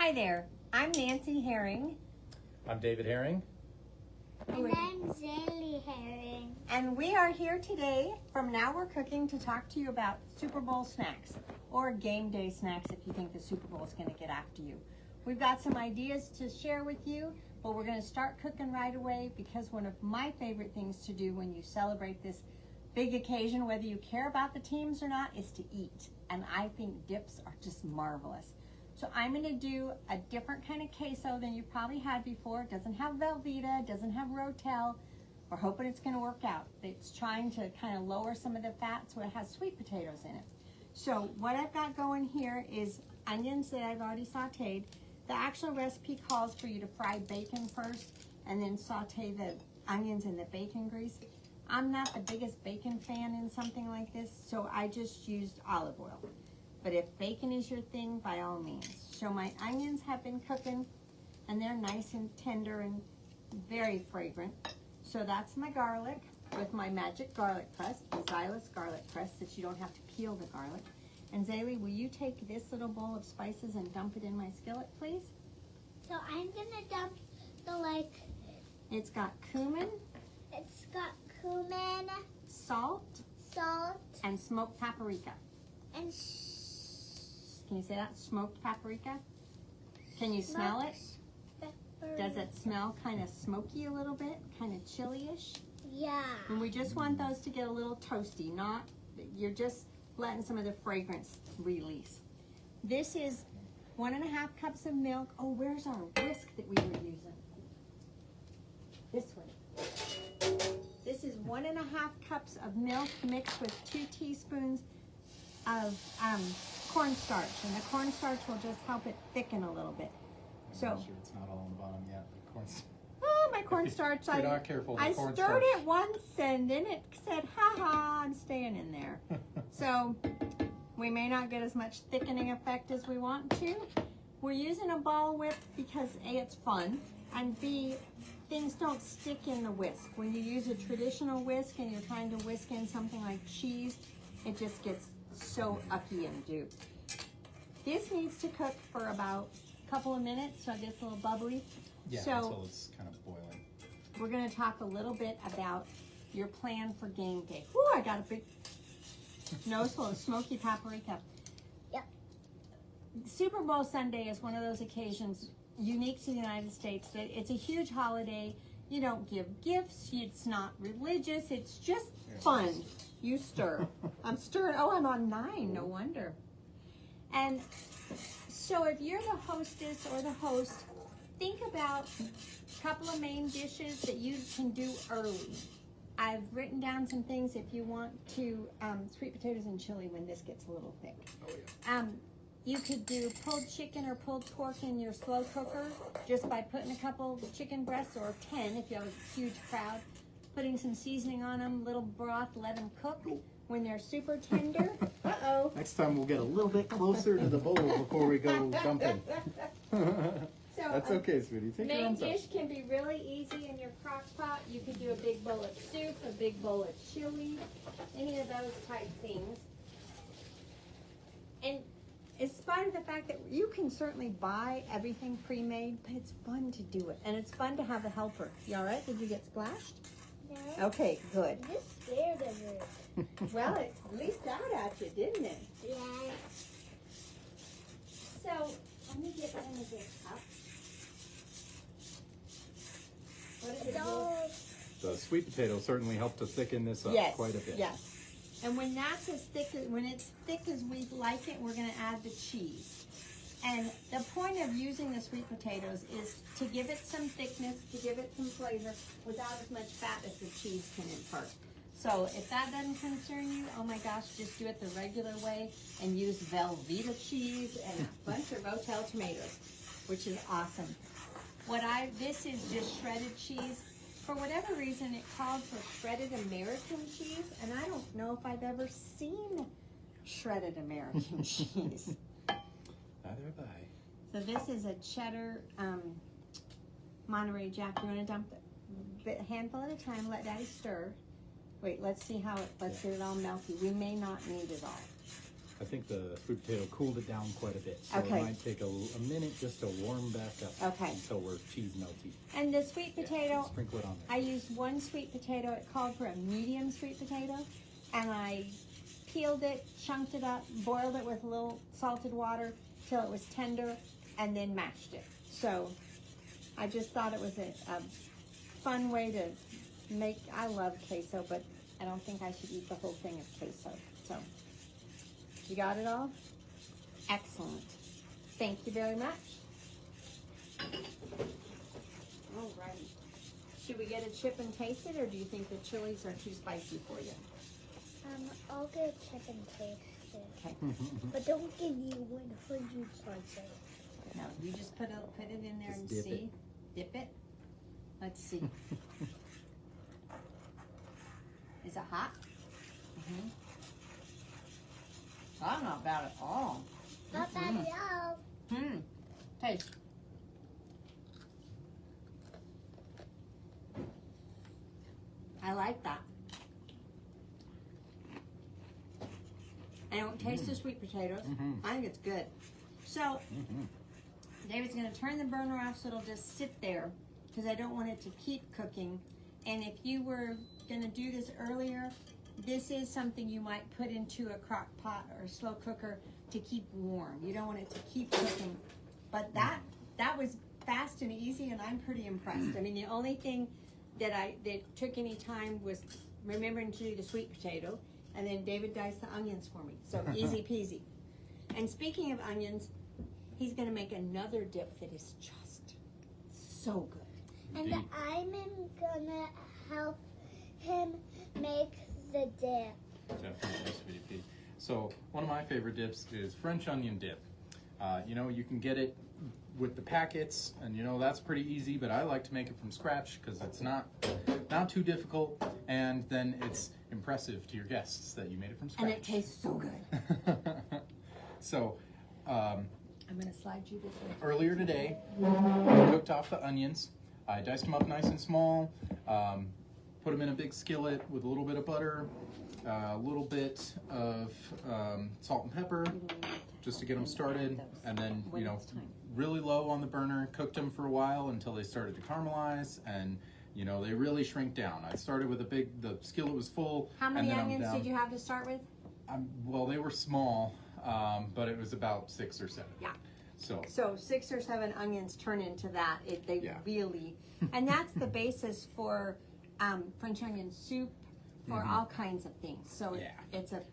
Hi there, I'm Nancy Herring. I'm David Herring. And I'm Zaylee Herring. And we are here today from Now We're Cooking to talk to you about Super Bowl snacks or game day snacks if you think the Super Bowl is going to get after you. We've got some ideas to share with you, but we're going to start cooking right away because one of my favorite things to do when you celebrate this big occasion, whether you care about the teams or not, is to eat. And I think dips are just marvelous. So I'm going to do a different kind of queso than you've probably had before. It doesn't have Velveeta, doesn't have Rotel. We're hoping it's going to work out. It's trying to kind of lower some of the fat so it has sweet potatoes in it. So what I've got going here is onions that I've already sauteed. The actual recipe calls for you to fry bacon first and then saute the onions in the bacon grease. I'm not the biggest bacon fan in something like this, so I just used olive oil. But if bacon is your thing, by all means. So my onions have been cooking, and they're nice and tender and very fragrant. So that's my garlic with my magic garlic press, the Xylus garlic press, that you don't have to peel the garlic. And Zaylee, will you take this little bowl of spices and dump it in my skillet, please? So I'm gonna dump It's got cumin, it's got cumin, salt, salt, and smoked paprika. and Can you say that? Smoked paprika? Can you smell it? pepper. Does it smell kind of smoky a little bit? Kind of chili-ish? Yeah. And we just want those to get a little toasty, not, you're just letting some of the fragrance release. This is 1.5 cups of milk. Oh, where's our whisk that we were using? This one. This is 1.5 cups of milk mixed with 2 teaspoons of cornstarch, and the cornstarch will just help it thicken a little bit. So, I'm sure it's not all on the bottom yet. The cornstarch. oh, my cornstarch! If you're not careful, the I cornstarch. stirred it once, and then it said, "Ha ha, I'm staying in there." So, we may not get as much thickening effect as we want to. We're using a ball whip because A, it's fun, and B, things don't stick in the whisk. When you use a traditional whisk and you're trying to whisk in something like cheese, it just gets so ucky and do. This needs to cook for about a couple of minutes so it gets a little bubbly. Yeah, So until it's kind of boiling. we're going to talk a little bit about your plan for game day. Ooh, I got a big nose full of smoky paprika. Yep. Super Bowl Sunday is one of those occasions unique to the United States that it's a huge holiday. You don't give gifts. It's not religious. It's just fun. You stir. I'm stirring. Oh, I'm on 9. No wonder. And so if you're the hostess or the host, think about a couple of main dishes that you can do early. I've written down some things if you want to, sweet potatoes and chili when this gets a little thick. Oh, yeah. You could do pulled chicken or pulled pork in your slow cooker just by putting a couple chicken breasts, or 10 if you have a huge crowd, putting some seasoning on them, little broth, let them cook. When they're super tender, uh-oh. Next time we'll get a little bit closer to the bowl before we go dumping. So That's okay, sweetie. Take your main own time. dish can be really easy in your crock pot. You could do a big bowl of soup, a big bowl of chili, any of those type things. And in spite of the fact that you can certainly buy everything pre-made, but it's fun to do it. And it's fun to have a helper. You all right? Did you get splashed? No. Okay, good. I'm just scared of it. Well, it at least got at you, didn't it? Yeah. So, let me get one of this up. What is it? So The sweet potatoes certainly help to thicken this up Yes, quite a bit. yes. And when that's as thick, when it's thick as we like it, we're going to add the cheese. And the point of using the sweet potatoes is to give it some thickness, to give it some flavor, without as much fat as the cheese can impart. So if that doesn't concern you, oh my gosh, just do it the regular way and use Velveeta cheese and a bunch of Rotel tomatoes, which is awesome. This is just shredded cheese. For whatever reason, it called for shredded American cheese, and I don't know if I've ever seen shredded American cheese. Neither have I. So this is a cheddar Monterey Jack. You want to dump a handful at a time, let Daddy stir. Wait, let's see how let's get it all melty. We may not need it all. I think the sweet potato cooled it down quite a bit. So Okay. it might take a minute just to warm back up. Okay. Until we're cheese melty. And the sweet potato, Sprinkle it on there. I used one sweet potato. It called for a medium sweet potato. And I peeled it, chunked it up, boiled it with a little salted water till it was tender, and then mashed it. So I just thought it was a fun way to make, I love queso, but I don't think I should eat the whole thing of queso. So, you got it all? Excellent. Thank you very much. Alrighty. Should we get a chip and taste it, or do you think the chilies are too spicy for you? I'll get a chip and taste it. Okay. But don't give you 100%. No, you just put it in there Just and dip see. it. Dip it. Let's see. Is it hot? Mm-hmm. Oh, not bad at all. Not bad at all. Taste. I like that. I don't taste the sweet potatoes. I think it's good. So, David's going to turn the burner off so it'll just sit there because I don't want it to keep cooking. And if you were going to do this earlier, this is something you might put into a crock pot or slow cooker to keep warm. You don't want it to keep cooking. But that was fast and easy, and I'm pretty impressed. I mean, the only thing that took any time was remembering to do the sweet potato, and then David diced the onions for me. So easy peasy. And speaking of onions, he's going to make another dip that is just so good. And I'm gonna help him make the dip. Definitely, Sweetie Pea. So one of my favorite dips is French onion dip. You know, you can get it with the packets, and you know that's pretty easy. But I like to make it from scratch because it's not too difficult, and then it's impressive to your guests that you made it from scratch. And it tastes so good. So. I'm going to slide you this way. Earlier today, we cooked off the onions. I diced them up nice and small, put them in a big skillet with a little bit of butter, a little bit of salt and pepper, just to get them started, and then, you know, really low on the burner, cooked them for a while until they started to caramelize, and, you know, they really shrink down. I started with the skillet was full. How many and then onions I'm down. did you have to start with? Well, they were small, but it was about 6 or 7. Yeah. So 6 or 7 onions turn into that. Yeah. Really, and that's the basis for French onion soup, for all kinds of things. So Yeah. it's a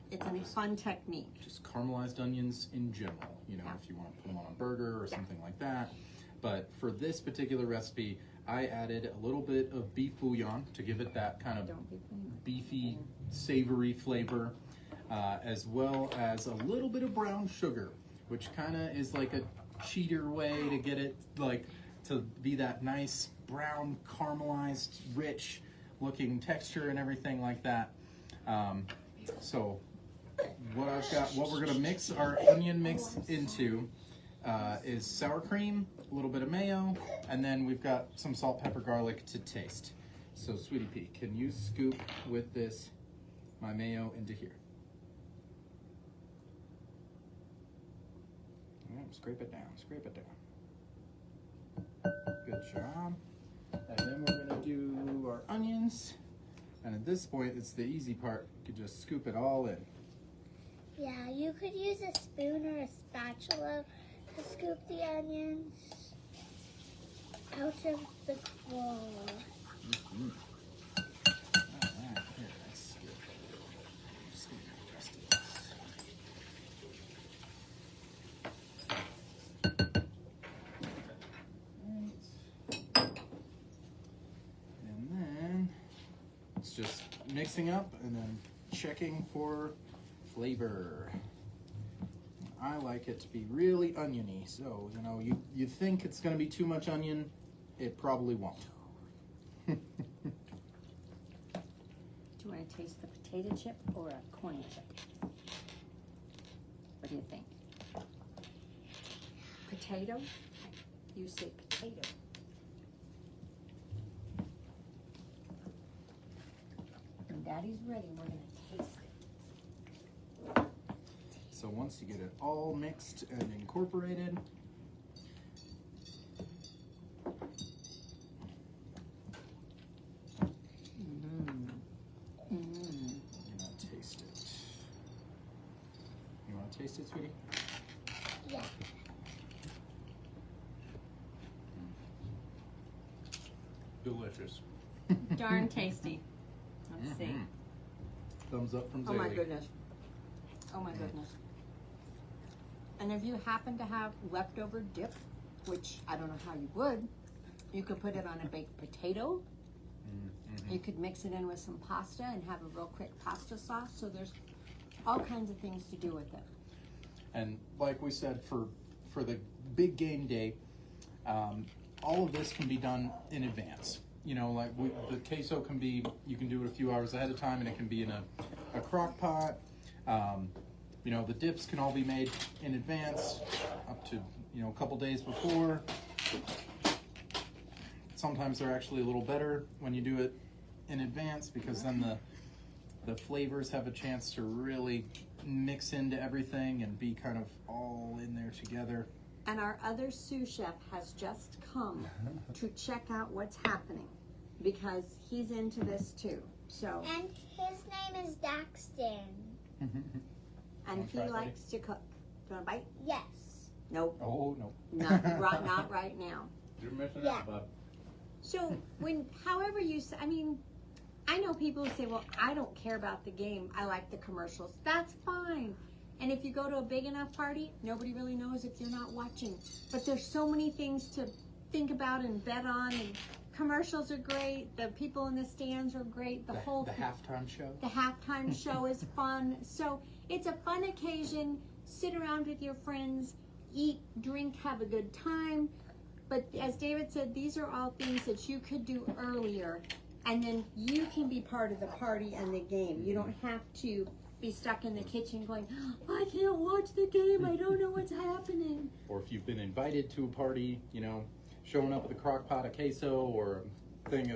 fun technique. just caramelized onions in general, you know, Yeah. if you want to put them on a burger or Yeah. something like that. But for this particular recipe, I added a little bit of beef bouillon to give it that kind of Don't be playing. beefy, savory flavor, as well as a little bit of brown sugar, which kind of is like a cheater way to get it like to be that nice brown caramelized rich looking texture and everything like that. So what we're gonna mix our onion mix into is sour cream, a little bit of mayo, and then we've got some salt, pepper, garlic to taste. So Sweetie Pea, can you scoop with this my mayo into here? Scrape it down, scrape it down. Good job. And then we're gonna do our onions. And at this point, it's the easy part. You could just scoop it all in. Yeah, you could use a spoon or a spatula to scoop the onions out of the bowl. Alright, here, that's good. Just gonna get the rest of this. And then it's just mixing up and then checking for flavor. I like it to be really oniony, so you know you think it's going to be too much onion, it probably won't. Do you want to taste the potato chip or a corn chip? What do you think? Potato? You say potato. When Daddy's ready, we're going to taste it. So once you get it all mixed and incorporated, you're gonna taste it. You want to taste it, sweetie? Yeah. Delicious. Darn tasty. Let's see. Thumbs up from Oh my Zaylee. goodness. Oh my goodness. And if you happen to have leftover dip, which I don't know how you would, you could put it on a baked potato. You could mix it in with some pasta and have a real quick pasta sauce. So there's all kinds of things to do with it. And like we said, for the big game day, all of this can be done in advance. You know, like the queso can be, you can do it a few hours ahead of time, and it can be in a crock pot. You know, the dips can all be made in advance, up to, you know, a couple days before. Sometimes they're actually a little better when you do it in advance, because then the flavors have a chance to really mix into everything and be kind of all in there together. And our other sous chef has just come to check out what's happening, because he's into this too. So, And his name is Daxton. and he Wanna try it, likes to cook. Do you want a bite? Yes. Nope, Oh no. not right now. You're missing Yeah. out, bud. So however you, I mean, I know people who say, well, I don't care about the game. I like the commercials. That's fine. And if you go to a big enough party, nobody really knows if you're not watching. But there's so many things to think about and bet on. And commercials are great. The people in the stands are great. The halftime show. The halftime show is fun. So it's a fun occasion. Sit around with your friends, eat, drink, have a good time. But as David said, these are all things that you could do earlier, and then you can be part of the party and the game. You don't have to be stuck in the kitchen going, I can't watch the game, I don't know what's happening. Or if you've been invited to a party, you know, showing up with a crock pot of queso or a thing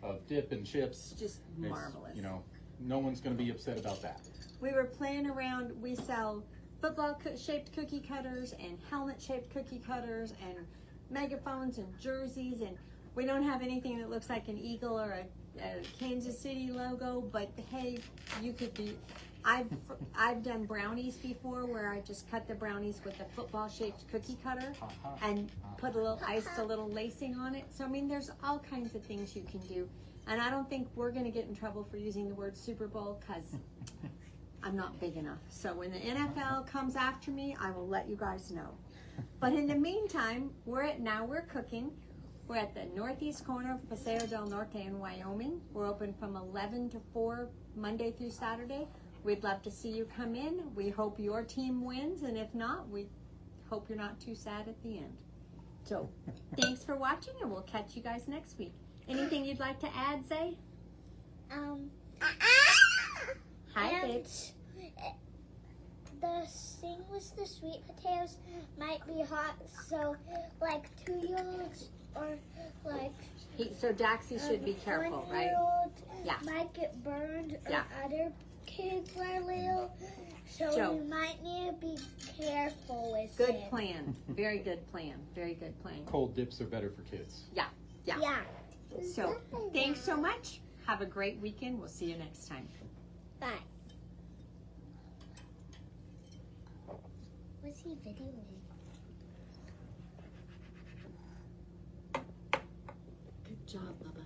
of dip and chips. Just it's, marvelous. You know, no one's going to be upset about that. We were playing around, we sell football shaped cookie cutters and helmet shaped cookie cutters and megaphones and jerseys, and we don't have anything that looks like an eagle or a Kansas City logo, but hey, you could do, I've done brownies before where I just cut the brownies with a football shaped cookie cutter and put a little iced a little lacing on it. So I mean, there's all kinds of things you can do, and I don't think we're going to get in trouble for using the word Super Bowl, because I'm not big enough. So when the NFL comes after me, I will let you guys know. But in the meantime, Now We're Cooking. We're at the northeast corner of Paseo del Norte in Wyoming. We're open from 11 to 4 Monday through Saturday. We'd love to see you come in. We hope your team wins, and if not, we hope you're not too sad at the end. So thanks for watching, and we'll catch you guys next week. Anything you'd like to add, Zay? Hi, and babe. the thing with the sweet potatoes might be hot, so like 2-year-olds or like So Daxie should be careful, right? 1-year-old Yeah. might get burned, or Yeah. other kids are little, so Joe. you might need to be careful with Good it. plan. Very good plan. Very good plan. Cold dips are better for kids. Yeah. Yeah. So thanks so much. Have a great weekend. We'll see you next time. Bye. Was he videoing? Good job, Bubba.